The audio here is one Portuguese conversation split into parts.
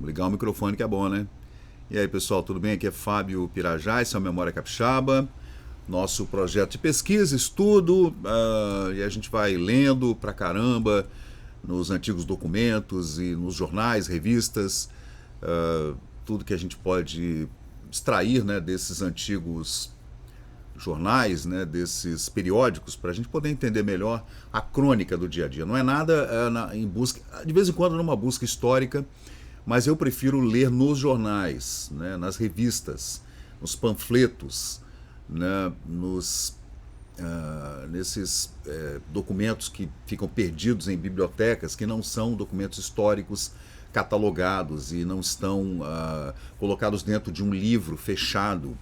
ligar o microfone que é bom, né? E aí, pessoal, tudo bem? Aqui é Fábio Pirajá, esse é o Memória Capixaba, nosso projeto de pesquisa, estudo, e a gente vai lendo pra caramba nos antigos documentos e nos jornais, revistas, tudo que a gente pode extrair, né, desses antigos jornais, né, desses periódicos, para a gente poder entender melhor a crônica do dia a dia. Não é nada em busca, de vez em quando numa busca histórica, mas eu prefiro ler nos jornais, né, nas revistas, nos panfletos, né, nesses documentos que ficam perdidos em bibliotecas, que não são documentos históricos catalogados e não estão colocados dentro de um livro fechado,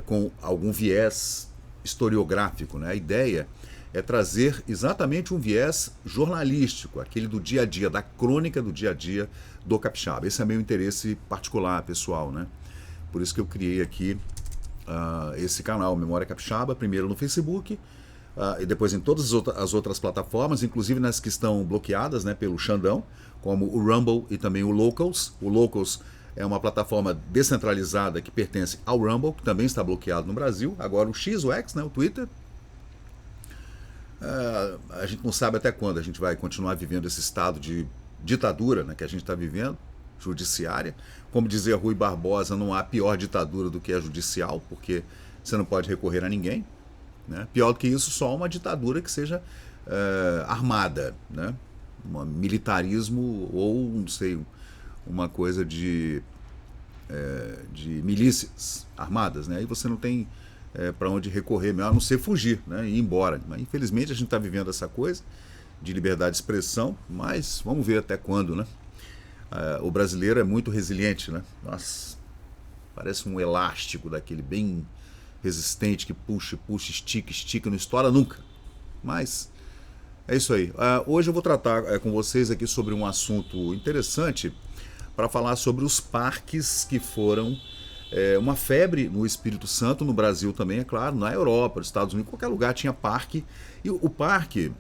com algum viés historiográfico, né? A ideia é trazer exatamente um viés jornalístico, aquele do dia a dia, da crônica do dia a dia do capixaba. Esse é meu interesse particular, pessoal, né? Por isso que eu criei aqui esse canal, Memória Capixaba, primeiro no Facebook, e depois em todas as outras plataformas, inclusive nas que estão bloqueadas, né, pelo Xandão, como o Rumble e também o Locals. O Locals é uma plataforma descentralizada que pertence ao Rumble, que também está bloqueado no Brasil. Agora o X, o X, né, o Twitter. A gente não sabe até quando a gente vai continuar vivendo esse estado de ditadura, né, que a gente está vivendo, judiciária. Como dizia Rui Barbosa, não há pior ditadura do que a judicial, porque você não pode recorrer a ninguém. Né? Pior do que isso, só uma ditadura que seja armada, né? Um militarismo ou, não sei, uma coisa de milícias armadas, né? Aí você não tem para onde recorrer, a não ser fugir, né? E ir embora. Mas, infelizmente a gente está vivendo essa coisa de liberdade de expressão, mas vamos ver até quando, né? O brasileiro é muito resiliente, né? Nossa, parece um elástico daquele bem resistente que puxa, puxa, estica, estica, não estoura nunca. Mas é isso aí. Hoje eu vou tratar com vocês aqui sobre um assunto interessante para falar sobre os parques que foram uma febre no Espírito Santo, no Brasil também, é claro, na Europa, nos Estados Unidos, qualquer lugar tinha parque. E o parque,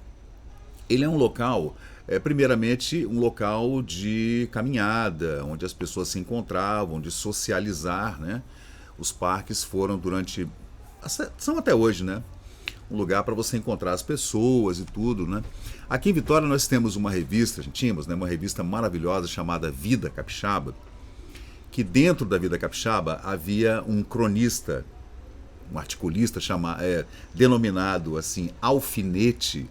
ele é um local, primeiramente, um local de caminhada, onde as pessoas se encontravam, de socializar, né? Os parques foram são até hoje, né? Um lugar para você encontrar as pessoas e tudo, né? Aqui em Vitória nós temos uma revista, tínhamos, né, uma revista maravilhosa chamada Vida Capixaba, que dentro da Vida Capixaba havia um cronista, um articulista denominado assim Alfinete.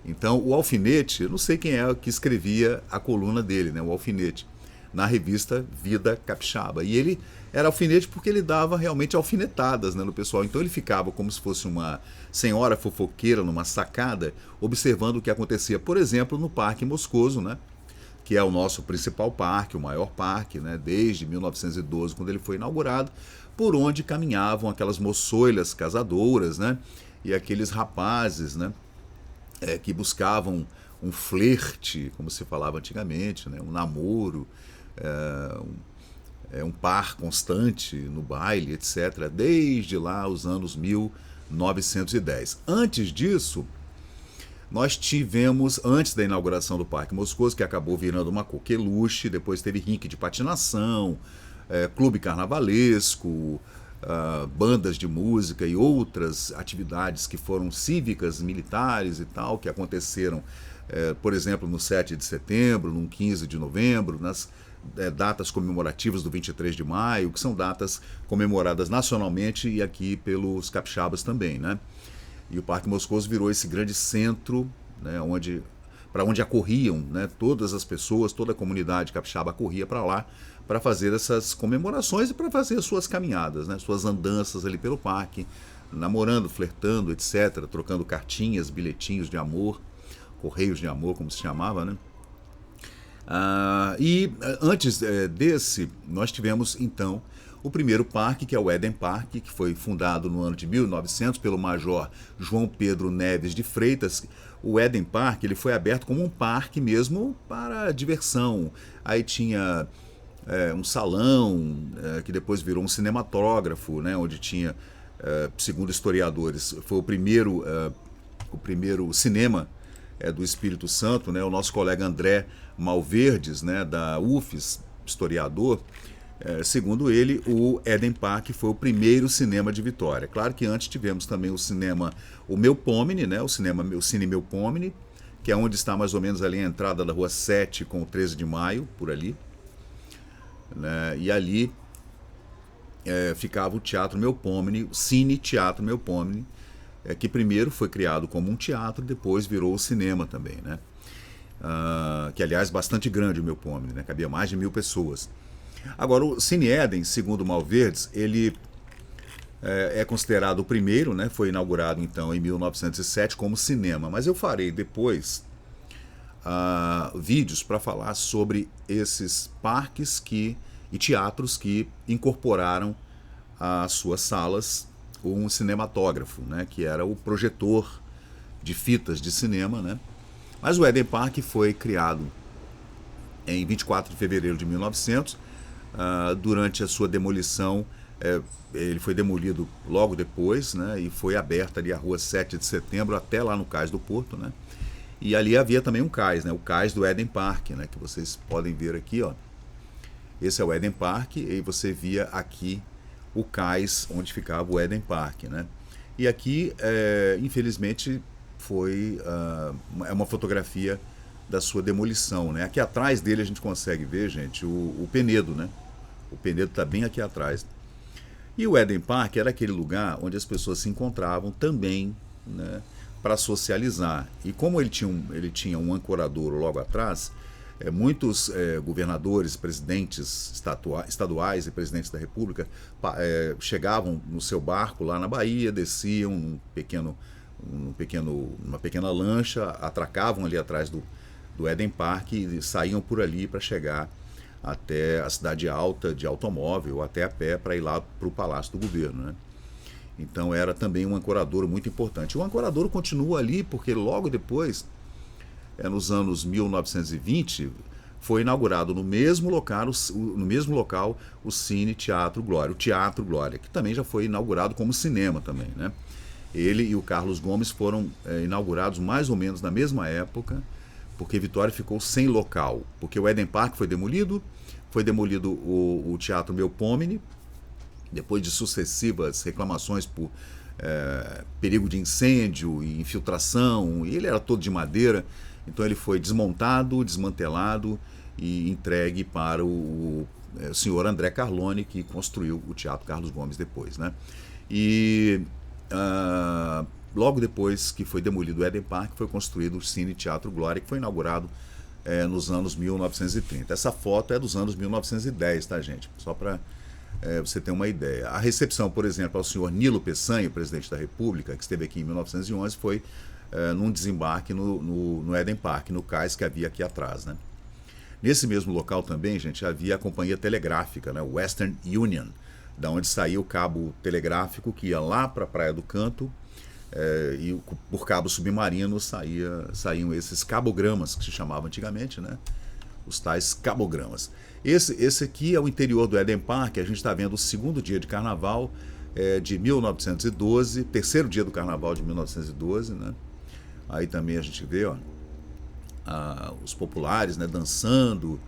Então o Alfinete, eu não sei quem é que escrevia a coluna dele, né, o Alfinete, na revista Vida Capixaba. E ele era alfinete porque ele dava realmente alfinetadas, né, no pessoal. Então ele ficava como se fosse uma senhora fofoqueira numa sacada, observando o que acontecia, por exemplo, no Parque Moscoso, né, que é o nosso principal parque, o maior parque, né, desde 1912, quando ele foi inaugurado, por onde caminhavam aquelas moçoilas casadoras, né, e aqueles rapazes, né, que buscavam um flerte, como se falava antigamente, né, um namoro, um par constante no baile, etc., desde lá os anos 1910. Antes disso, nós tivemos, antes da inauguração do Parque Moscoso, que acabou virando uma coqueluche, depois teve rink de patinação, clube carnavalesco, bandas de música e outras atividades que foram cívicas, militares e tal, que aconteceram, por exemplo, no 7 de setembro, no 15 de novembro, nas datas comemorativas do 23 de maio, que são datas comemoradas nacionalmente e aqui pelos capixabas também, né? E o Parque Moscoso virou esse grande centro, né, para onde acorriam, né, todas as pessoas, toda a comunidade capixaba acorria para lá para fazer essas comemorações e para fazer suas caminhadas, né, suas andanças ali pelo parque, namorando, flertando, etc., trocando cartinhas, bilhetinhos de amor, correios de amor, como se chamava, né? E antes desse, nós tivemos então o primeiro parque, que é o Éden Park, que foi fundado no ano de 1900 pelo Major João Pedro Neves de Freitas. O Éden Park ele foi aberto como um parque mesmo para diversão. Aí tinha um salão, que depois virou um cinematógrafo, né, onde tinha, segundo historiadores, foi o primeiro cinema do Espírito Santo, né? O nosso colega André Malverdes, né, da UFES, historiador, segundo ele, o Eden Park foi o primeiro cinema de Vitória. Claro que antes tivemos também o cinema, o Melpomene, né, o Cine Melpomene, que é onde está mais ou menos ali a entrada da Rua 7 com o 13 de Maio, por ali. Né, e ali ficava o Teatro Melpomene, o Cine Teatro Melpomene, que primeiro foi criado como um teatro, depois virou o cinema também, né? Que aliás bastante grande o Melpomene, né? Cabia mais de 1.000 pessoas. Agora, o Cine Eden, segundo o Malverdes, ele é considerado o primeiro, né? Foi inaugurado então em 1907 como cinema, mas eu farei depois vídeos para falar sobre esses parques e teatros que incorporaram às suas salas um cinematógrafo, né, que era o projetor de fitas de cinema, né? Mas o Eden Park foi criado em 24 de fevereiro de 1900. Durante a sua demolição, ele foi demolido logo depois, né, e foi aberta ali a Rua 7 de Setembro até lá no Cais do Porto, né? E ali havia também um cais, né, o cais do Eden Park, né, que vocês podem ver aqui, ó. Esse é o Eden Park, e você via aqui o cais onde ficava o Eden Park, né? E aqui, infelizmente, foi uma fotografia da sua demolição, né? Aqui atrás dele a gente consegue ver, gente, o Penedo, né? O Penedo está bem aqui atrás. E o Eden Park era aquele lugar onde as pessoas se encontravam também, né, para socializar. E como ele tinha um ancoradouro logo atrás, muitos governadores, presidentes estaduais e presidentes da República chegavam no seu barco lá na Bahia, desciam numa pequena lancha, atracavam ali atrás do Eden Park e saíam por ali para chegar até a Cidade Alta de automóvel, até a pé, para ir lá para o Palácio do Governo, né? Então era também um ancoradouro muito importante. O ancoradouro continua ali porque logo depois, nos anos 1920, foi inaugurado no mesmo local o Cine Teatro Glória, o Teatro Glória, que também já foi inaugurado como cinema também, né? Ele e o Carlos Gomes foram inaugurados mais ou menos na mesma época, porque Vitória ficou sem local, porque o Eden Park foi demolido o Teatro Melpomene, depois de sucessivas reclamações por perigo de incêndio e infiltração, e ele era todo de madeira, então ele foi desmontado, desmantelado e entregue para o senhor André Carlone, que construiu o Teatro Carlos Gomes depois, né? E logo depois que foi demolido o Eden Park, foi construído o Cine Teatro Glória, que foi inaugurado nos anos 1930. Essa foto é dos anos 1910, tá, gente? Só para você ter uma ideia. A recepção, por exemplo, ao senhor Nilo Peçanha, presidente da República, que esteve aqui em 1911, foi num desembarque no Eden Park, no cais que havia aqui atrás, né? Nesse mesmo local também, gente, havia a companhia telegráfica, né, Western Union, da onde saía o cabo telegráfico que ia lá para a Praia do Canto, e por cabo submarino saíam esses cabogramas, que se chamavam antigamente, né? Os tais cabogramas. Esse aqui é o interior do Eden Park. A gente está vendo o segundo dia de carnaval de 1912, terceiro dia do carnaval de 1912, né? Aí também a gente vê, ó, os populares, né, dançando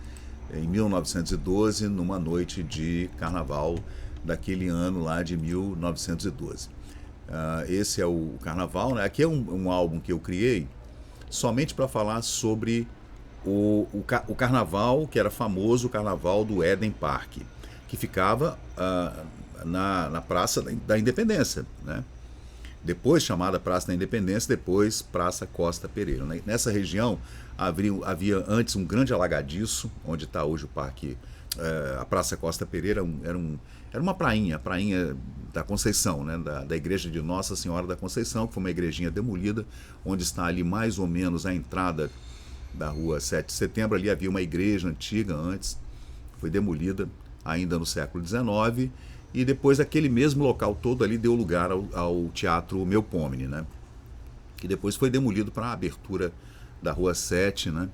em 1912, numa noite de carnaval daquele ano lá de 1912. Esse é o carnaval, né? Aqui é um álbum que eu criei somente para falar sobre o carnaval, que era famoso, o carnaval do Eden Park, que ficava na Praça da Independência, né? Depois chamada Praça da Independência, depois Praça Costa Pereira, né? Nessa região havia antes um grande alagadiço, onde está hoje o parque, a Praça Costa Pereira. Era uma prainha, a prainha da Conceição, né? Da igreja de Nossa Senhora da Conceição, que foi uma igrejinha demolida, onde está ali mais ou menos a entrada da Rua 7 de Setembro. Ali havia uma igreja antiga antes, foi demolida ainda no século XIX, e depois aquele mesmo local todo ali deu lugar ao Teatro Melpomene, né? Que depois foi demolido para a abertura da Rua 7, né?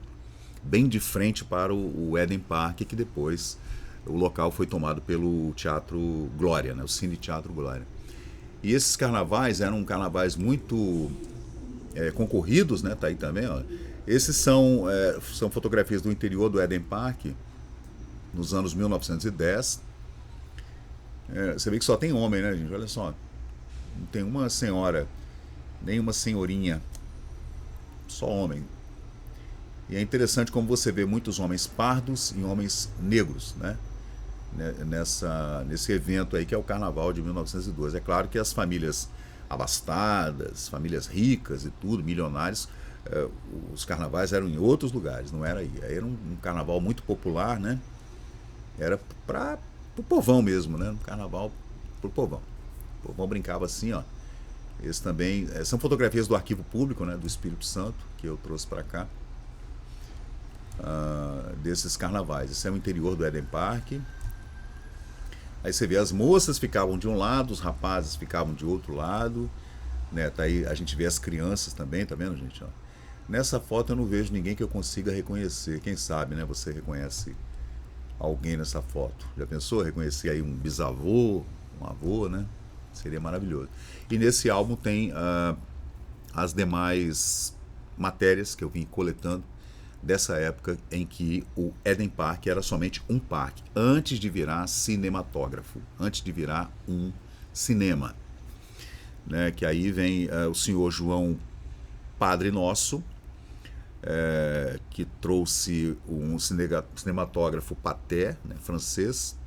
Bem de frente para o Eden Park, que depois o local foi tomado pelo Teatro Glória, né? O Cine Teatro Glória. E esses carnavais eram carnavais muito concorridos, né? Tá aí também, ó. Esses são fotografias do interior do Eden Park, nos anos 1910. Você vê que só tem homem, né, gente? Olha só, não tem uma senhora, nem uma senhorinha, só homem. E é interessante como você vê muitos homens pardos e homens negros, né? Nesse evento aí que é o Carnaval de 1912. É claro que as famílias abastadas, famílias ricas e tudo, milionários, os carnavais eram em outros lugares, não era aí. Aí era um carnaval muito popular, né? Era para o povão mesmo, né? Um carnaval pro povão. O povão brincava assim, ó. Esse também são fotografias do Arquivo Público, né? Do Espírito Santo que eu trouxe para cá. Desses carnavais. Esse é o interior do Eden Park. Aí você vê as moças ficavam de um lado, os rapazes ficavam de outro lado, né? Tá aí, a gente vê as crianças também, tá vendo, gente? Ó. Nessa foto eu não vejo ninguém que eu consiga reconhecer. Quem sabe, né? Você reconhece alguém nessa foto. Já pensou? Reconhecer aí um bisavô, um avô, né? Seria maravilhoso. E nesse álbum tem as demais matérias que eu vim coletando dessa época em que o Eden Park era somente um parque, antes de virar cinematógrafo, antes de virar um cinema. Né? Que aí vem o senhor João Padre Nosso, que trouxe um cinematógrafo Pathé, né, francês,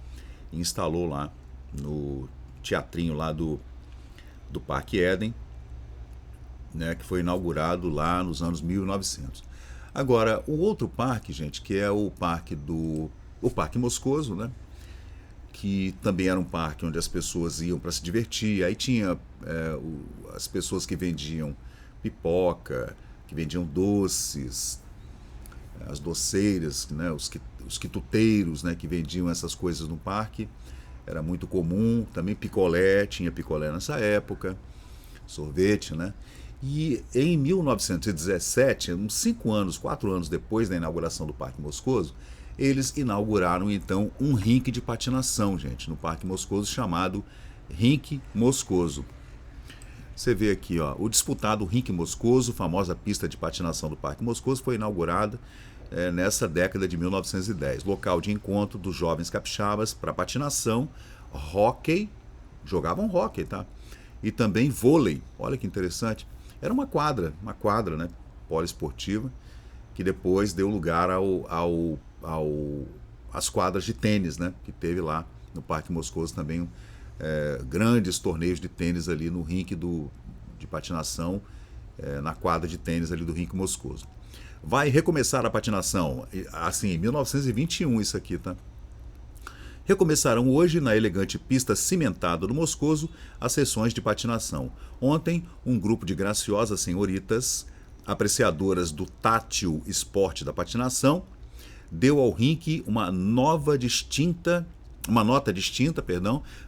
e instalou lá no teatrinho lá do Parque Eden, né, que foi inaugurado lá nos anos 1900. Agora, o outro parque, gente, que é o Parque Moscoso, né? Que também era um parque onde as pessoas iam para se divertir. Aí tinha as pessoas que vendiam pipoca, que vendiam doces, as doceiras, né? Os quituteiros, né? Que vendiam essas coisas no parque. Era muito comum. Também picolé, tinha picolé nessa época, sorvete, né? E em 1917, uns 4 anos depois da inauguração do Parque Moscoso, eles inauguraram então um rink de patinação, gente, no Parque Moscoso, chamado Rink Moscoso. Você vê aqui, ó, o disputado Rink Moscoso, famosa pista de patinação do Parque Moscoso, foi inaugurada nessa década de 1910, local de encontro dos jovens capixabas para patinação, hóquei, jogavam hóquei, tá? E também vôlei, olha que interessante. Era uma quadra, né, poliesportiva, que depois deu lugar às quadras de tênis, né, que teve lá no Parque Moscoso também grandes torneios de tênis ali no rink de patinação, na quadra de tênis ali do rink Moscoso. Vai recomeçar a patinação, assim, em 1921 isso aqui, tá? Recomeçaram hoje, na elegante pista cimentada do Moscoso, as sessões de patinação. Ontem, um grupo de graciosas senhoritas, apreciadoras do tátil esporte da patinação, deu ao rink uma nota distinta,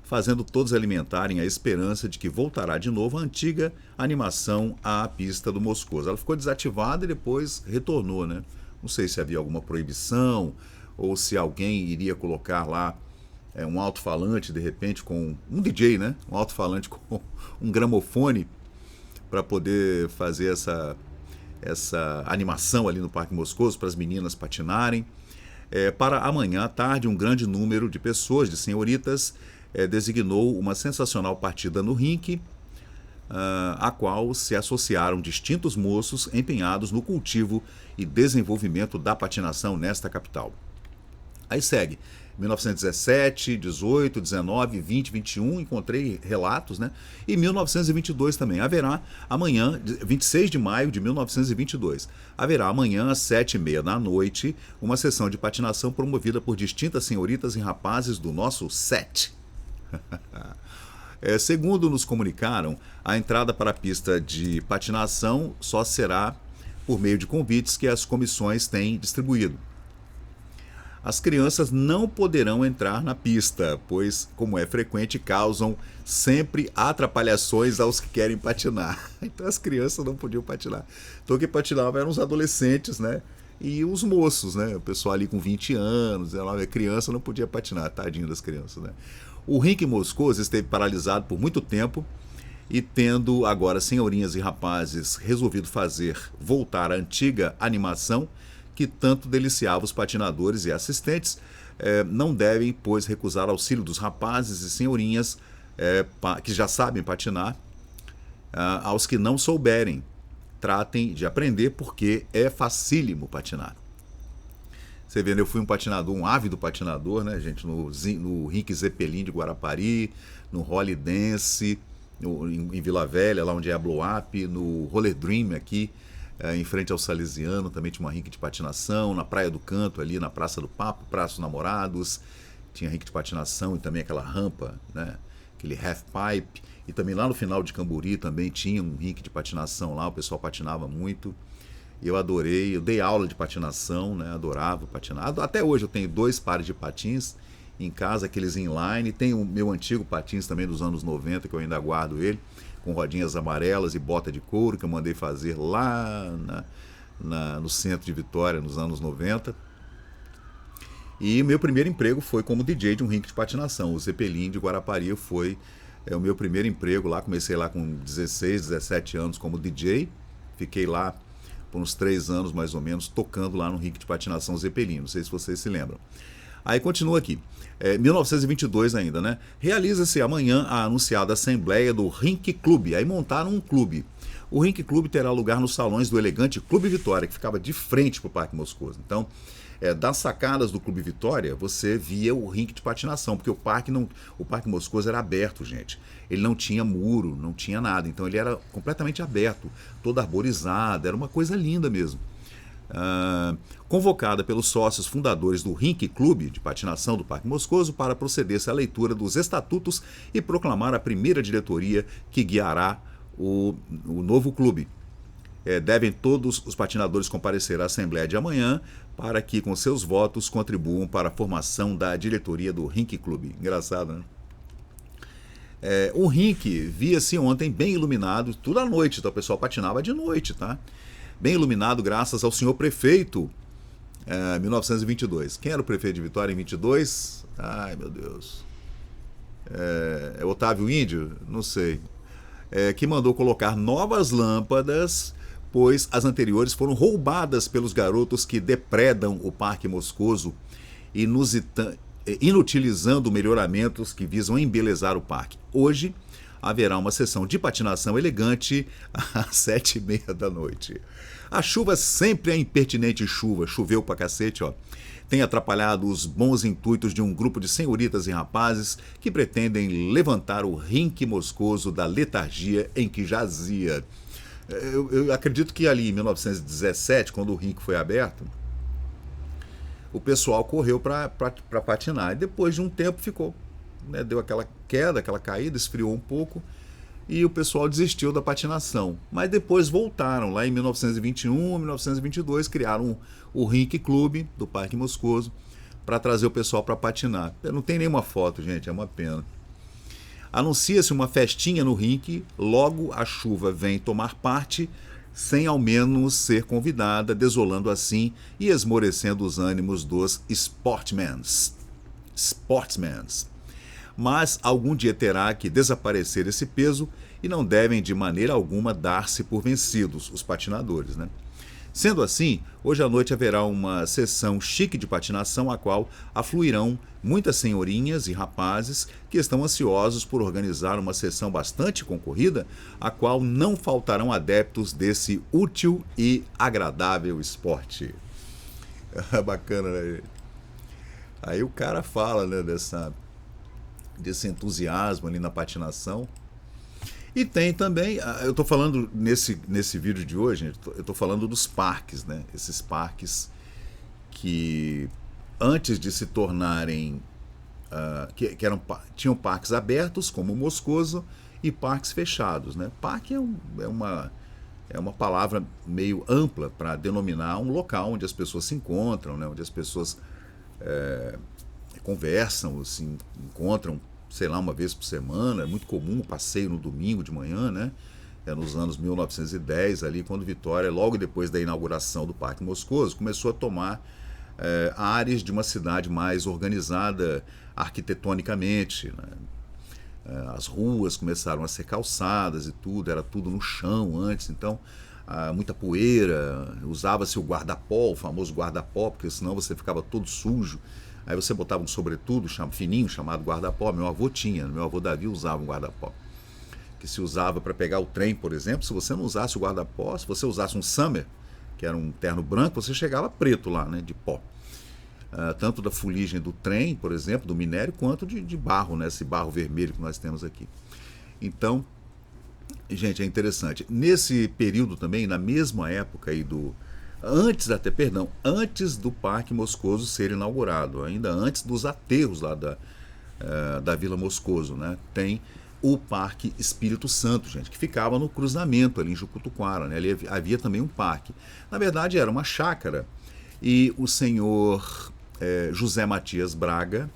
fazendo todos alimentarem a esperança de que voltará de novo a antiga animação à pista do Moscoso. Ela ficou desativada e depois retornou, né? Não sei se havia alguma proibição ou se alguém iria colocar lá um alto-falante, de repente, com um DJ, né? Um alto-falante com um gramofone para poder fazer essa animação ali no Parque Moscoso para as meninas patinarem. Para amanhã à tarde, um grande número de pessoas, de senhoritas, designou uma sensacional partida no rink, a qual se associaram distintos moços empenhados no cultivo e desenvolvimento da patinação nesta capital. Aí segue 1917, 18, 19, 20, 21, encontrei relatos, né? E 1922 também. Haverá amanhã, 26 de maio de 1922, haverá amanhã às 7h30 da noite uma sessão de patinação promovida por distintas senhoritas e rapazes do nosso set. Segundo nos comunicaram, a entrada para a pista de patinação só será por meio de convites que as comissões têm distribuído. As crianças não poderão entrar na pista, pois, como é frequente, causam sempre atrapalhações aos que querem patinar. Então as crianças não podiam patinar. Então quem patinava eram os adolescentes, né? E os moços, né? O pessoal ali com 20 anos, a criança não podia patinar, tadinho das crianças, né? O rink Moscoso esteve paralisado por muito tempo e tendo agora senhorinhas e rapazes resolvido voltar à antiga animação que tanto deliciava os patinadores e assistentes, não devem, pois, recusar auxílio dos rapazes e senhorinhas que já sabem patinar, aos que não souberem. Tratem de aprender, porque é facílimo patinar. Você vê, eu fui um ávido patinador, né, gente, no Rink Zeppelin de Guarapari, no Holly Dance, em Vila Velha, lá onde é a Blow Up, no Roller Dream aqui, em frente ao Salesiano, também tinha uma rink de patinação, na Praia do Canto, ali na Praça do Papo, Praça dos Namorados, tinha rink de patinação e também aquela rampa, né, aquele half pipe, e também lá no final de Camburi também tinha um rink de patinação lá, o pessoal patinava muito. Eu adorei, eu dei aula de patinação, né? Adorava patinar. Até hoje eu tenho 2 pares de patins em casa, aqueles inline. Tem o meu antigo patins também dos anos 90, que eu ainda guardo ele, com rodinhas amarelas e bota de couro, que eu mandei fazer lá no centro de Vitória, nos anos 90. E meu primeiro emprego foi como DJ de um rink de patinação. O Zeppelin de Guarapari foi o meu primeiro emprego lá. Comecei lá com 16, 17 anos como DJ. Fiquei lá por uns 3 anos, mais ou menos, tocando lá no rink de patinação Zeppelin. Não sei se vocês se lembram. Aí continua aqui. 1922 ainda, né? Realiza-se amanhã a anunciada assembleia do Rink Clube. Aí montaram um clube. O Rink Clube terá lugar nos salões do elegante Clube Vitória, que ficava de frente para o Parque Moscoso. Então, das sacadas do Clube Vitória, você via o rink de patinação, porque o Parque Moscoso era aberto, gente. Ele não tinha muro, não tinha nada, então ele era completamente aberto, todo arborizado, era uma coisa linda mesmo. Convocada pelos sócios fundadores do Rink Clube de patinação do Parque Moscoso para proceder-se à leitura dos estatutos e proclamar a primeira diretoria que guiará o novo clube. Devem todos os patinadores comparecer à Assembleia de amanhã para que, com seus votos, contribuam para a formação da diretoria do Rink Clube. Engraçado, né? O Rink via-se ontem bem iluminado, tudo à noite, então o pessoal patinava de noite, tá? Bem iluminado graças ao senhor prefeito, 1922. Quem era o prefeito de Vitória em 22? Ai, meu Deus. Otávio Índio? Não sei. Que mandou colocar novas lâmpadas, pois as anteriores foram roubadas pelos garotos que depredam o Parque Moscoso, inutilizando melhoramentos que visam embelezar o parque. Hoje haverá uma sessão de patinação elegante às 7h30 da noite. A chuva sempre é impertinente chuva, choveu pra cacete, ó. Tem atrapalhado os bons intuitos de um grupo de senhoritas e rapazes que pretendem levantar o Rink Moscoso da letargia em que jazia. Eu acredito que ali em 1917, quando o rink foi aberto, o pessoal correu para patinar. E depois de um tempo ficou, né, deu aquela queda, aquela caída, esfriou um pouco e o pessoal desistiu da patinação. Mas depois voltaram, lá em 1921, 1922, criaram o Rink Clube do Parque Moscoso para trazer o pessoal para patinar. Não tem nenhuma foto, gente, é uma pena. Anuncia-se uma festinha no rink, logo a chuva vem tomar parte, sem ao menos ser convidada, desolando assim e esmorecendo os ânimos dos sportsmans. Mas algum dia terá que desaparecer esse peso e não devem de maneira alguma dar-se por vencidos, os patinadores, né? Sendo assim, hoje à noite haverá uma sessão chique de patinação a qual afluirão muitas senhorinhas e rapazes que estão ansiosos por organizar uma sessão bastante concorrida, a qual não faltarão adeptos desse útil e agradável esporte. Bacana, né? Aí o cara fala, né, desse entusiasmo ali na patinação. E tem também, eu estou falando nesse vídeo de hoje, eu estou falando dos parques, né? Esses parques que antes de se tornarem, tinham parques abertos, como o Moscoso, e parques fechados, né? Parque é uma palavra meio ampla para denominar um local onde as pessoas se encontram, né? Onde as pessoas conversam, se encontram, sei lá, uma vez por semana. É muito comum o passeio no domingo de manhã, né? Nos anos 1910, ali, quando Vitória, logo depois da inauguração do Parque Moscoso, começou a tomar áreas de uma cidade mais organizada arquitetonicamente, né? As ruas começaram a ser calçadas e tudo, era tudo no chão antes, então muita poeira, usava-se o guarda-pó, o famoso guarda-pó, porque senão você ficava todo sujo Aí você botava um sobretudo fininho chamado guarda-pó. Meu avô tinha, meu avô Davi usava um guarda-pó, que se usava para pegar o trem, por exemplo. Se você não usasse o guarda-pó, se você usasse um summer, que era um terno branco, você chegava preto lá, né, de pó. Tanto da fuligem do trem, por exemplo, do minério, quanto de barro, né, esse barro vermelho que nós temos aqui. Então, gente, é interessante. Nesse período também, na mesma época aí antes do Parque Moscoso ser inaugurado, ainda antes dos aterros lá da Vila Moscoso, né, tem o Parque Espírito Santo, gente, que ficava no cruzamento ali em Jucutuquara, né? Ali havia também um parque. Na verdade, era uma chácara e o senhor José Matias Braga,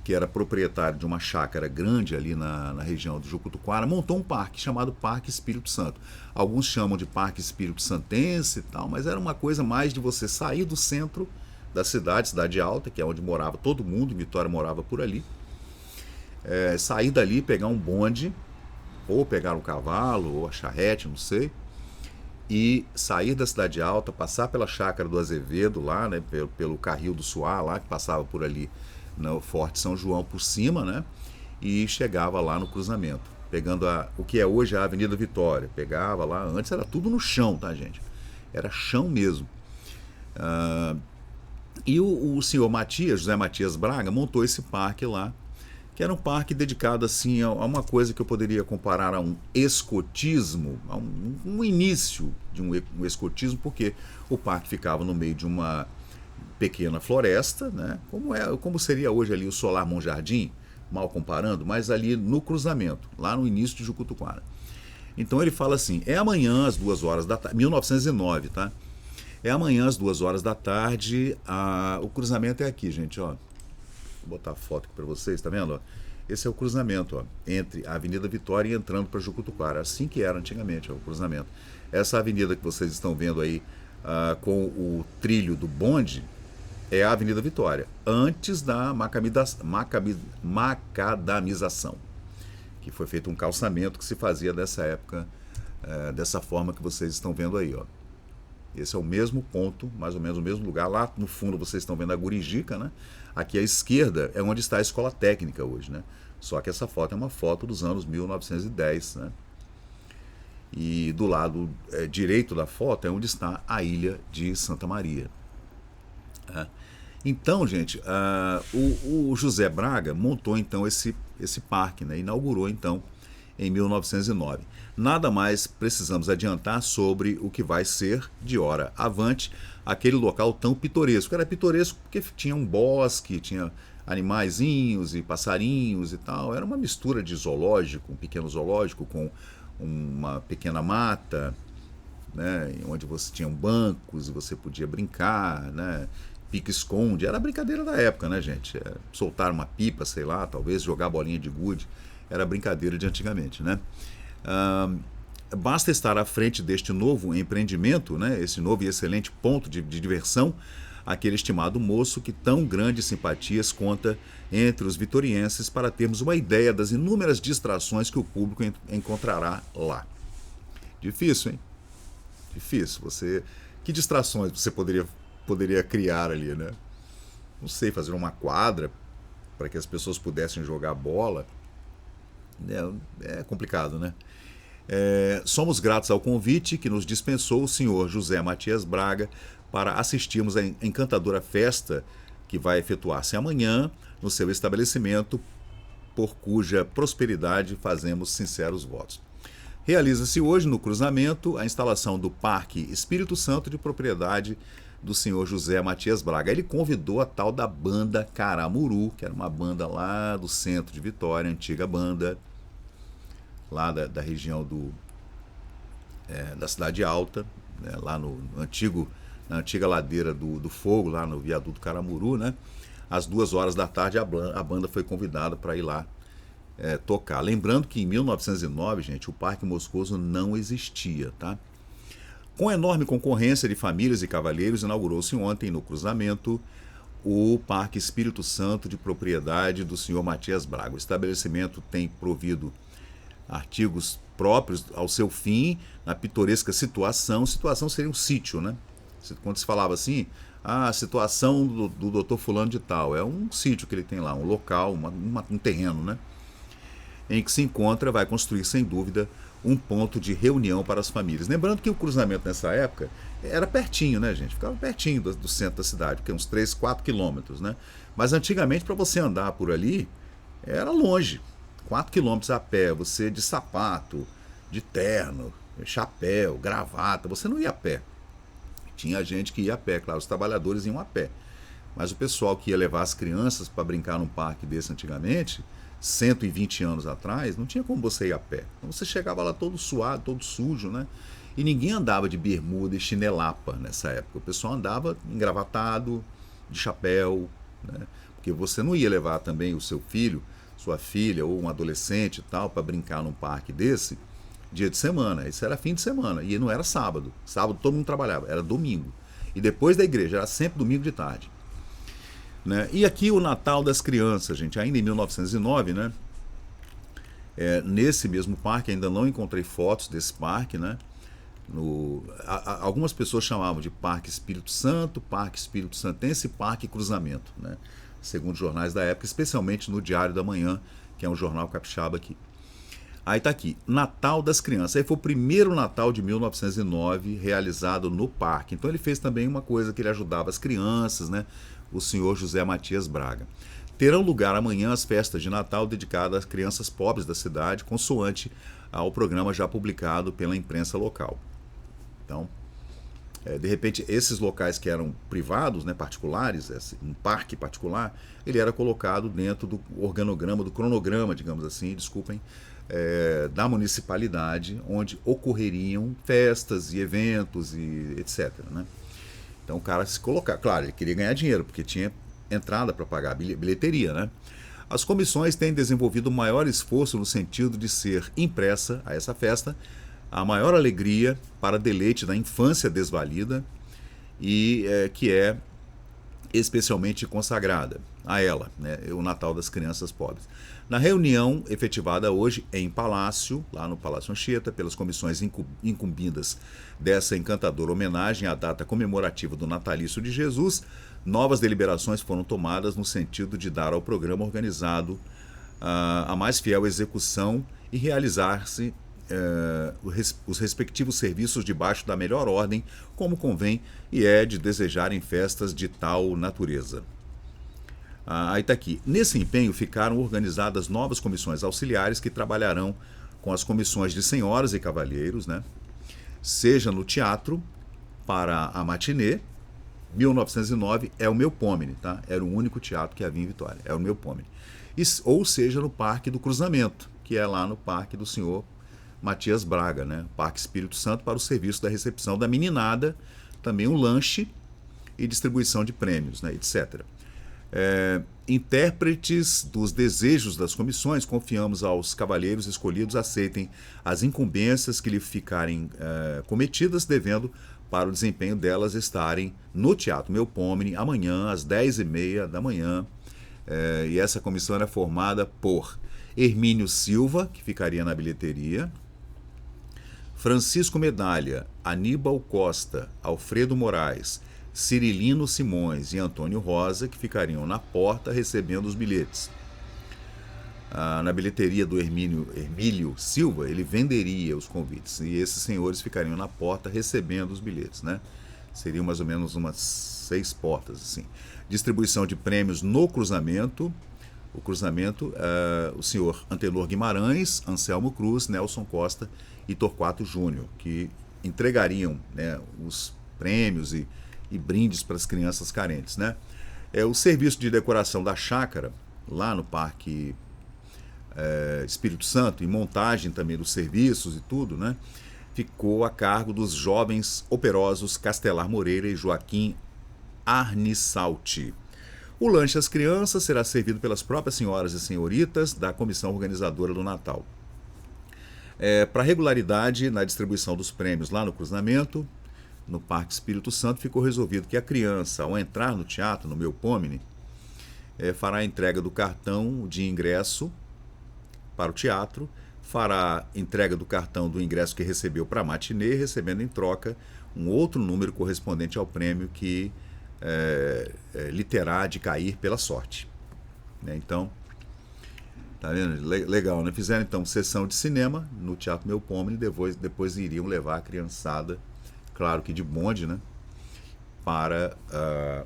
que era proprietário de uma chácara grande ali na região de Jucutuquara, montou um parque chamado Parque Espírito Santo. Alguns chamam de Parque Espírito Santense e tal, mas era uma coisa mais de você sair do centro da Cidade Alta, que é onde morava todo mundo, Vitória morava por ali, sair dali, pegar um bonde, ou pegar um cavalo, ou a charrete, não sei, e sair da Cidade Alta, passar pela chácara do Azevedo lá, né, pelo Carril do Suá lá, que passava por ali no Forte São João por cima, né, e chegava lá no cruzamento, pegando o que é hoje a Avenida Vitória. Pegava lá, antes era tudo no chão, tá, gente? Era chão mesmo. E o senhor José Matias Braga, montou esse parque lá, que era um parque dedicado assim a uma coisa que eu poderia comparar a um escotismo, a um início de um escotismo, porque o parque ficava no meio de uma pequena floresta, né? Como seria hoje ali o Solar Monjardim, mal comparando, mas ali no cruzamento, lá no início de Jucutuquara. Então ele fala assim, é amanhã às 2 horas da tarde, 1909, tá? É amanhã às 2 horas da tarde, o cruzamento é aqui, gente, ó. Vou botar a foto aqui para vocês, tá vendo? Esse é o cruzamento, ó, entre a Avenida Vitória e entrando para Jucutuquara, assim que era antigamente, ó, o cruzamento. Essa avenida que vocês estão vendo aí com o trilho do bonde é a Avenida Vitória, antes da macadamização, que foi feito um calçamento que se fazia dessa época, dessa forma que vocês estão vendo aí, ó. Esse é o mesmo ponto, mais ou menos o mesmo lugar. Lá no fundo vocês estão vendo a Gurijica, né? Aqui à esquerda é onde está a Escola Técnica hoje, né? Só que essa foto é uma foto dos anos 1910, né? E do lado direito da foto é onde está a ilha de Santa Maria. Então, gente, o José Braga montou então esse parque, né? Inaugurou então em 1909. Nada mais precisamos adiantar sobre o que vai ser, de hora avante, aquele local tão pitoresco. Era pitoresco porque tinha um bosque, tinha animaizinhos e passarinhos e tal. Era uma mistura de zoológico, um pequeno zoológico com uma pequena mata, né, onde você tinha bancos e você podia brincar, né, pique-esconde. Era a brincadeira da época, né, gente? Soltar uma pipa, sei lá, talvez jogar bolinha de gude. Era a brincadeira de antigamente, né? Basta estar à frente deste novo empreendimento, né, esse novo e excelente ponto de diversão, aquele estimado moço que tão grandes simpatias conta entre os vitorienses, para termos uma ideia das inúmeras distrações que o público encontrará lá. Difícil, hein? Difícil. Que distrações você poderia criar ali, né? Não sei, fazer uma quadra para que as pessoas pudessem jogar bola. É complicado, né? Somos gratos ao convite que nos dispensou o senhor José Matias Braga para assistirmos à encantadora festa que vai efetuar-se amanhã no seu estabelecimento, por cuja prosperidade fazemos sinceros votos. Realiza-se hoje no cruzamento a instalação do Parque Espírito Santo, de propriedade do senhor José Matias Braga. Ele convidou a tal da banda Caramuru, que era uma banda lá do centro de Vitória, antiga banda, lá da região da Cidade Alta, né, lá na antiga ladeira do Fogo, lá no viaduto Caramuru, né? Às 2 horas da tarde a banda foi convidada para ir lá tocar. Lembrando que em 1909, gente, o Parque Moscoso não existia, tá? Com enorme concorrência de famílias e cavalheiros, inaugurou-se ontem no cruzamento o Parque Espírito Santo, de propriedade do senhor Matias Braga. O estabelecimento tem provido artigos próprios ao seu fim, na pitoresca situação. Situação seria um sítio, né? Quando se falava assim, a situação do doutor fulano de tal, é um sítio que ele tem lá, um local, um terreno, né? Em que se encontra, vai construir sem dúvida um ponto de reunião para as famílias. Lembrando que o cruzamento nessa época era pertinho, né, gente? Ficava pertinho do centro da cidade, porque uns 3, 4 quilômetros, né? Mas antigamente, para você andar por ali, era longe. 4 quilômetros a pé, você de sapato, de terno, chapéu, gravata, você não ia a pé. Tinha gente que ia a pé, claro, os trabalhadores iam a pé. Mas o pessoal que ia levar as crianças para brincar num parque desse antigamente, 120 anos atrás, não tinha como você ir a pé. Então você chegava lá todo suado, todo sujo, né? E ninguém andava de bermuda e chinelapa nessa época. O pessoal andava engravatado, de chapéu, né? Porque você não ia levar também o seu filho, sua filha ou um adolescente e tal para brincar num parque desse dia de semana. Isso era fim de semana e não era sábado. Sábado todo mundo trabalhava, era domingo. E depois da igreja, era sempre domingo de tarde. Né? E aqui o Natal das Crianças, gente, ainda em 1909, né? Nesse mesmo parque, ainda não encontrei fotos desse parque, né? Algumas pessoas chamavam de Parque Espírito Santo, Parque Espírito Santense e Parque Cruzamento, né? Segundo os jornais da época, especialmente no Diário da Manhã, que é um jornal capixaba aqui. Aí tá aqui, Natal das Crianças. Aí foi o primeiro Natal de 1909 realizado no parque. Então ele fez também uma coisa que ele ajudava as crianças, né? O senhor José Matias Braga. Terão lugar amanhã as festas de Natal dedicadas às crianças pobres da cidade, consoante ao programa já publicado pela imprensa local. Então, de repente, esses locais que eram privados, né, particulares, um parque particular, ele era colocado dentro do organograma, do cronograma, digamos assim, desculpem, da municipalidade, onde ocorreriam festas e eventos e etc. Né? Então o cara se colocava, claro, ele queria ganhar dinheiro, porque tinha entrada para pagar, bilheteria, né? As comissões têm desenvolvido maior esforço no sentido de ser impressa a essa festa a maior alegria para deleite da infância desvalida e que é especialmente consagrada a ela, né, o Natal das Crianças Pobres. Na reunião efetivada hoje em Palácio, lá no Palácio Anchieta, pelas comissões incumbidas dessa encantadora homenagem à data comemorativa do natalício de Jesus, novas deliberações foram tomadas no sentido de dar ao programa organizado a mais fiel execução e realizar-se os respectivos serviços debaixo da melhor ordem, como convém e é de desejarem festas de tal natureza. Aí está aqui. Nesse empenho ficaram organizadas novas comissões auxiliares que trabalharão com as comissões de senhoras e cavalheiros, né? Seja no teatro, para a matinê, 1909 é o Melpomene, tá? Era o único teatro que havia em Vitória, é o Melpomene. Ou seja no Parque do Cruzamento, que é lá no Parque do Senhor Matias Braga, né? Parque Espírito Santo, para o serviço da recepção da meninada, também um lanche e distribuição de prêmios, né? Etc. Intérpretes dos desejos das comissões, confiamos aos cavalheiros escolhidos aceitem as incumbências que lhe ficarem cometidas, devendo para o desempenho delas estarem no Teatro Melpomene amanhã às 10h30 da manhã. E essa comissão era formada por Hermínio Silva, que ficaria na bilheteria, Francisco Medalha, Aníbal Costa, Alfredo Moraes, Cirilino Simões e Antônio Rosa, que ficariam na porta recebendo os bilhetes. Na bilheteria do Hermílio Silva, ele venderia os convites e esses senhores ficariam na porta recebendo os bilhetes, né? Seriam mais ou menos umas 6 portas, assim. Distribuição de prêmios no cruzamento. O cruzamento, o senhor Antenor Guimarães, Anselmo Cruz, Nelson Costa e Torquato Júnior, que entregariam, né, os prêmios e brindes para as crianças carentes, né? O serviço de decoração da chácara, lá no Parque Espírito Santo, e montagem também dos serviços e tudo, né? Ficou a cargo dos jovens operosos Castelar Moreira e Joaquim Arnissalti. O lanche às crianças será servido pelas próprias senhoras e senhoritas da comissão organizadora do Natal. Para regularidade na distribuição dos prêmios lá no cruzamento, no Parque Espírito Santo, ficou resolvido que a criança, ao entrar no teatro, no Melpomene, fará a entrega do cartão de ingresso para o teatro, fará entrega do cartão do ingresso que recebeu para a matinê, recebendo em troca um outro número correspondente ao prêmio que lhe terá de cair pela sorte. Né? Então, tá vendo? Legal, né? Fizeram então sessão de cinema no Teatro Melpomene, depois iriam levar a criançada, claro que de bonde, né? Para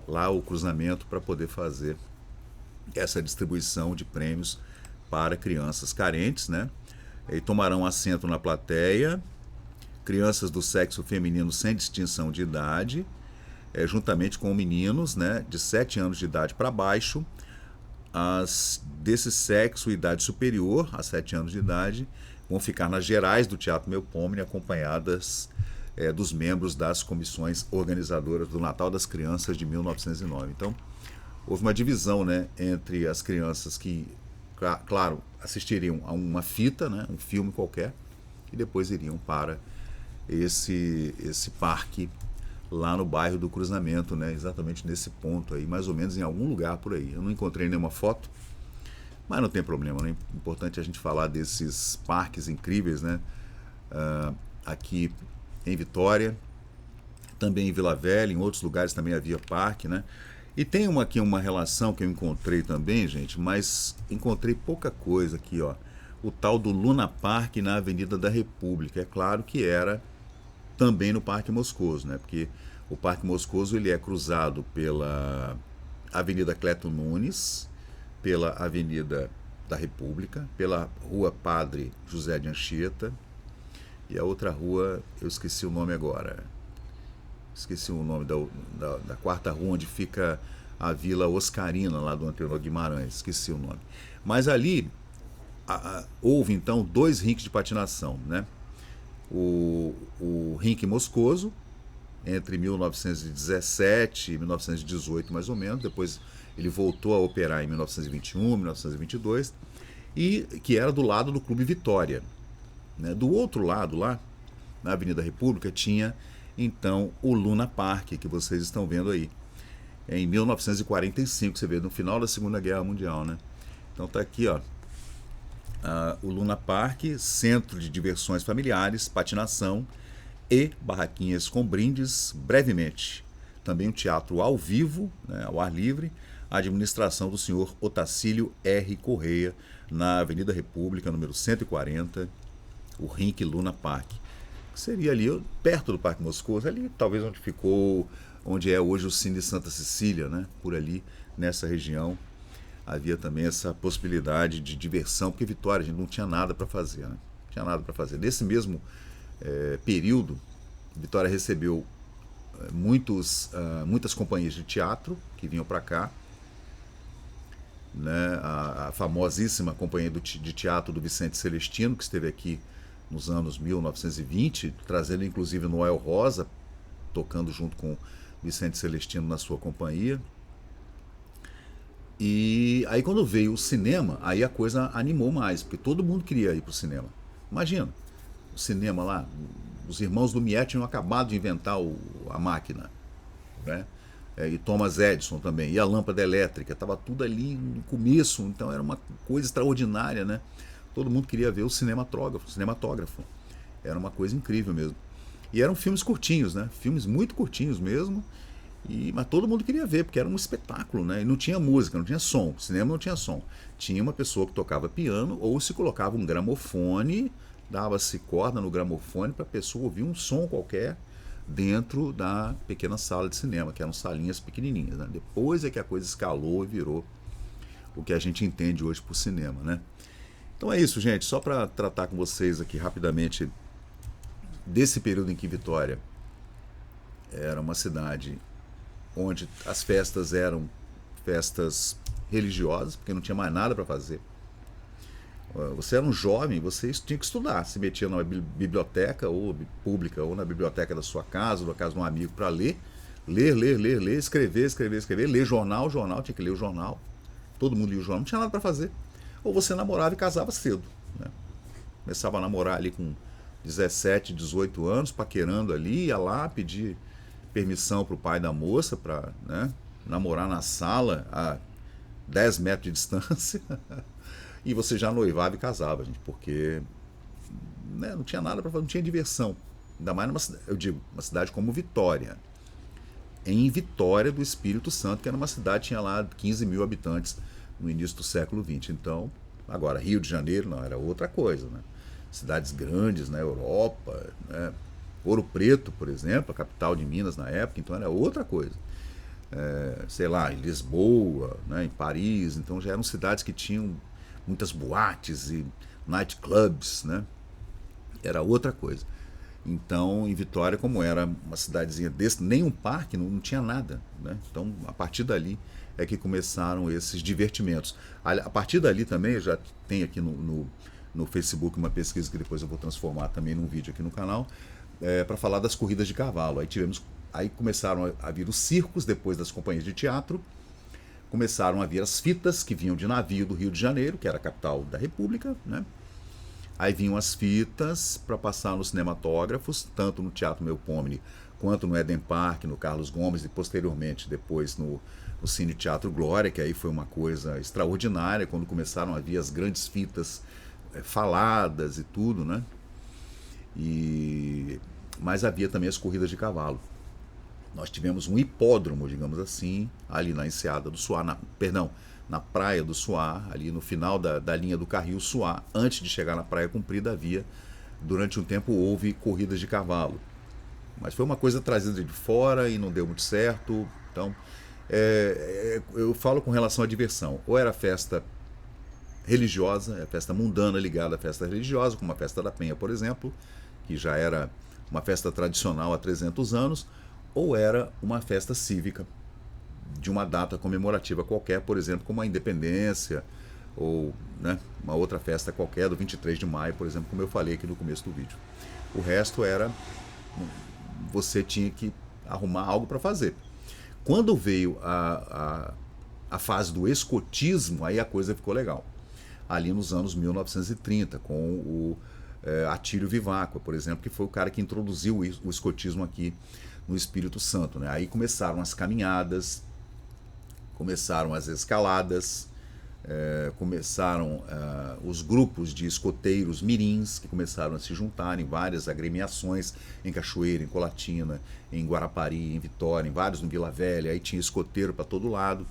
lá o cruzamento para poder fazer essa distribuição de prêmios para crianças carentes, né? E tomarão assento na plateia crianças do sexo feminino sem distinção de idade, juntamente com meninos, né, de 7 anos de idade para baixo, desse sexo e idade superior a 7 anos de idade, vão ficar nas gerais do Teatro Melpomene, acompanhadas dos membros das comissões organizadoras do Natal das Crianças de 1909. Então, houve uma divisão, né, entre as crianças que, claro, assistiriam a uma fita, né, um filme qualquer, e depois iriam para esse parque lá no bairro do Cruzamento, né, exatamente nesse ponto aí, mais ou menos em algum lugar por aí. Eu não encontrei nenhuma foto, mas não tem problema, né? É importante a gente falar desses parques incríveis, né? Aqui em Vitória, também em Vila Velha, em outros lugares também havia parque, né? E tem aqui uma relação que eu encontrei também, gente, mas encontrei pouca coisa aqui, ó. O tal do Luna Park na Avenida da República. É claro que era também no Parque Moscoso, né? Porque o Parque Moscoso ele é cruzado pela Avenida Cleto Nunes, pela Avenida da República, pela Rua Padre José de Anchieta, e a outra rua, eu esqueci o nome agora. Esqueci o nome da quarta rua, onde fica a Vila Oscarina, lá do Antenor Guimarães. Esqueci o nome. Mas ali houve, então, 2 rinques de patinação, né? O rink Moscoso, entre 1917 e 1918, mais ou menos. Depois ele voltou a operar em 1921, 1922, e que era do lado do Clube Vitória. Né? Do outro lado, lá, na Avenida República, tinha, então, o Luna Park, que vocês estão vendo aí. Em 1945, você vê, no final da Segunda Guerra Mundial, né? Então tá aqui, ó. O Luna Park, centro de diversões familiares, patinação e barraquinhas com brindes, brevemente. Também um teatro ao vivo, né, ao ar livre, a administração do senhor Otacílio R. Correia, na Avenida República, número 140, o Rink Luna Park. Que seria ali, perto do Parque Moscoso, ali talvez onde é hoje o Cine Santa Cecília, né, por ali, nessa região. Havia também essa possibilidade de diversão, porque Vitória a gente não tinha nada para fazer, né? Não tinha nada para fazer. Nesse mesmo período, Vitória recebeu muitas companhias de teatro que vinham para cá, né? A famosíssima companhia de teatro do Vicente Celestino, que esteve aqui nos anos 1920, trazendo inclusive Noel Rosa, tocando junto com Vicente Celestino na sua companhia. E aí quando veio o cinema, aí a coisa animou mais, porque todo mundo queria ir para o cinema. Imagina, o cinema lá, os irmãos Lumière tinham acabado de inventar a máquina, né? E Thomas Edison também, e a lâmpada elétrica, estava tudo ali no começo, então era uma coisa extraordinária, né? Todo mundo queria ver o cinematógrafo. Era uma coisa incrível mesmo. E eram filmes curtinhos, né? Filmes muito curtinhos mesmo. Mas todo mundo queria ver, porque era um espetáculo, né? E não tinha música, não tinha som. O cinema não tinha som. Tinha uma pessoa que tocava piano, ou se colocava um gramofone, dava-se corda no gramofone para a pessoa ouvir um som qualquer dentro da pequena sala de cinema, que eram salinhas pequenininhas, né? Depois é que a coisa escalou e virou o que a gente entende hoje por cinema, né? Então é isso, gente. Só para tratar com vocês aqui rapidamente desse período em que Vitória era uma cidade onde as festas eram festas religiosas, porque não tinha mais nada para fazer. Você era um jovem, você tinha que estudar, se metia numa biblioteca ou pública, ou na biblioteca da sua casa, ou da casa de um amigo, para ler, escrever, ler jornal, tinha que ler o jornal. Todo mundo lia o jornal, não tinha nada para fazer. Ou você namorava e casava cedo, né? Começava a namorar ali com 17, 18 anos, paquerando ali, ia lá pedir permissão para o pai da moça para, né, namorar na sala a 10 metros de distância. E você já noivava e casava, gente, porque, né, não tinha nada para fazer, não tinha diversão, ainda mais eu digo, uma cidade como Vitória. Em Vitória do Espírito Santo, que era uma cidade que tinha lá 15 mil habitantes no início do século XX. Então, agora, Rio de Janeiro não, era outra coisa, né? Cidades grandes na Europa, né? Ouro Preto, por exemplo, a capital de Minas na época, então era outra coisa. Sei lá, em Lisboa, né? Em Paris, então já eram cidades que tinham muitas boates e nightclubs, né? Era outra coisa. Então, em Vitória, como era uma cidadezinha desse, nem um parque, não tinha nada, né? Então, a partir dali é que começaram esses divertimentos. A partir dali também, eu já tenho aqui no Facebook uma pesquisa que depois eu vou transformar também num vídeo aqui no canal, para falar das corridas de cavalo. Aí começaram a vir os circos, depois das companhias de teatro, começaram a vir as fitas que vinham de navio do Rio de Janeiro, que era a capital da República, né? Aí vinham as fitas para passar nos cinematógrafos, tanto no Teatro Melpomene quanto no Eden Park, no Carlos Gomes e posteriormente depois no Cine Teatro Glória, que aí foi uma coisa extraordinária, quando começaram a vir as grandes fitas faladas e tudo, né? Mas havia também as corridas de cavalo. Nós tivemos um hipódromo, digamos assim, ali na Enseada do Suá, na Praia do Suá, ali no final da linha do Carril Suá. Antes de chegar na Praia Comprida, durante um tempo, houve corridas de cavalo. Mas foi uma coisa trazida de fora e não deu muito certo. Então, eu falo com relação à diversão. Ou era festa religiosa, festa mundana ligada à festa religiosa, como a Festa da Penha, por exemplo, que já era uma festa tradicional há 300 anos, ou era uma festa cívica, de uma data comemorativa qualquer, por exemplo, como a Independência, ou, né, uma outra festa qualquer do 23 de maio, por exemplo, como eu falei aqui no começo do vídeo. O resto você tinha que arrumar algo para fazer. Quando veio a fase do escotismo, aí a coisa ficou legal. Ali nos anos 1930, com o Atílio Viváqua, por exemplo, que foi o cara que introduziu o escotismo aqui no Espírito Santo, né? Aí começaram as caminhadas, começaram as escaladas, começaram os grupos de escoteiros mirins, que começaram a se juntar em várias agremiações, em Cachoeira, em Colatina, em Guarapari, em Vitória, em vários no Vila Velha. Aí tinha escoteiro para todo lado,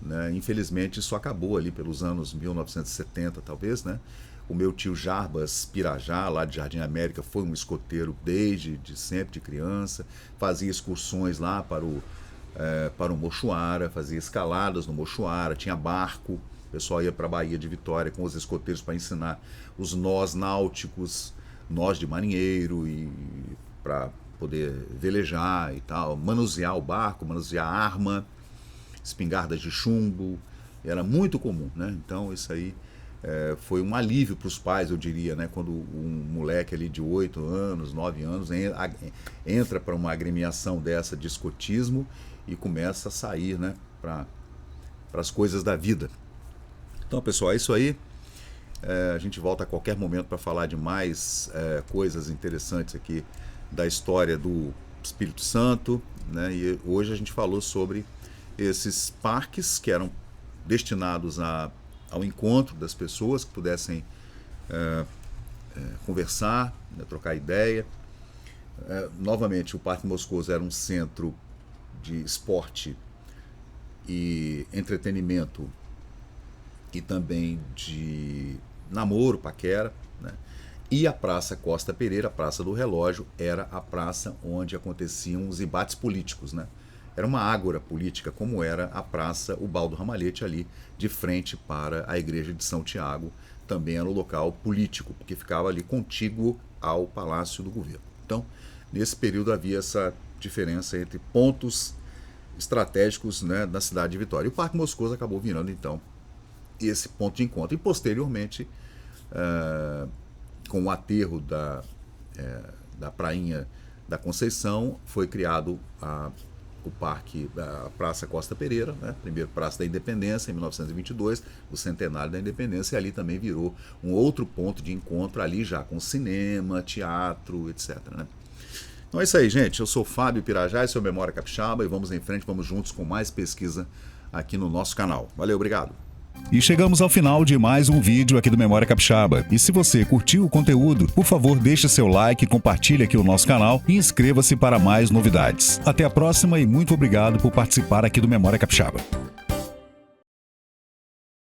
né? Infelizmente isso acabou ali pelos anos 1970, talvez, né? O meu tio Jarbas Pirajá, lá de Jardim América, foi um escoteiro desde sempre, de criança, fazia excursões lá para o Mochuara, fazia escaladas no Mochuara, tinha barco, o pessoal ia para a Baía de Vitória com os escoteiros para ensinar os nós náuticos, nós de marinheiro, e para poder velejar e tal, manusear o barco, manusear a arma, espingardas de chumbo, era muito comum, né? Então isso aí foi um alívio para os pais, eu diria, né? Quando um moleque ali de 8 anos, 9 anos entra para uma agremiação dessa de escotismo e começa a sair, né, para as coisas da vida. Então, pessoal, é isso aí. A gente volta a qualquer momento para falar de mais coisas interessantes aqui da história do Espírito Santo, né? E hoje a gente falou sobre esses parques que eram destinados ao encontro das pessoas, que pudessem conversar, né, trocar ideia. Novamente, o Parque Moscoso era um centro de esporte e entretenimento e também de namoro, paquera, né? E a Praça Costa Pereira, a Praça do Relógio, era a praça onde aconteciam os embates políticos, né? Era uma ágora política, como era a Praça Ubaldo Ramalhete, ali de frente para a Igreja de São Tiago. Também era um local político, porque ficava ali contíguo ao Palácio do Governo. Então, nesse período havia essa diferença entre pontos estratégicos, né, da cidade de Vitória. E o Parque Moscoso acabou virando, então, esse ponto de encontro. E, posteriormente, com o aterro da Prainha da Conceição, foi criado o parque da Praça Costa Pereira, né? Primeiro Praça da Independência, em 1922, o centenário da Independência, e ali também virou um outro ponto de encontro, ali já com cinema, teatro, etc., né? Então é isso aí, gente. Eu sou Fábio Pirajá, esse é o Memória Capixaba, e vamos em frente, vamos juntos com mais pesquisa aqui no nosso canal. Valeu, obrigado! E chegamos ao final de mais um vídeo aqui do Memória Capixaba. E se você curtiu o conteúdo, por favor, deixe seu like, compartilhe aqui o nosso canal e inscreva-se para mais novidades. Até a próxima e muito obrigado por participar aqui do Memória Capixaba.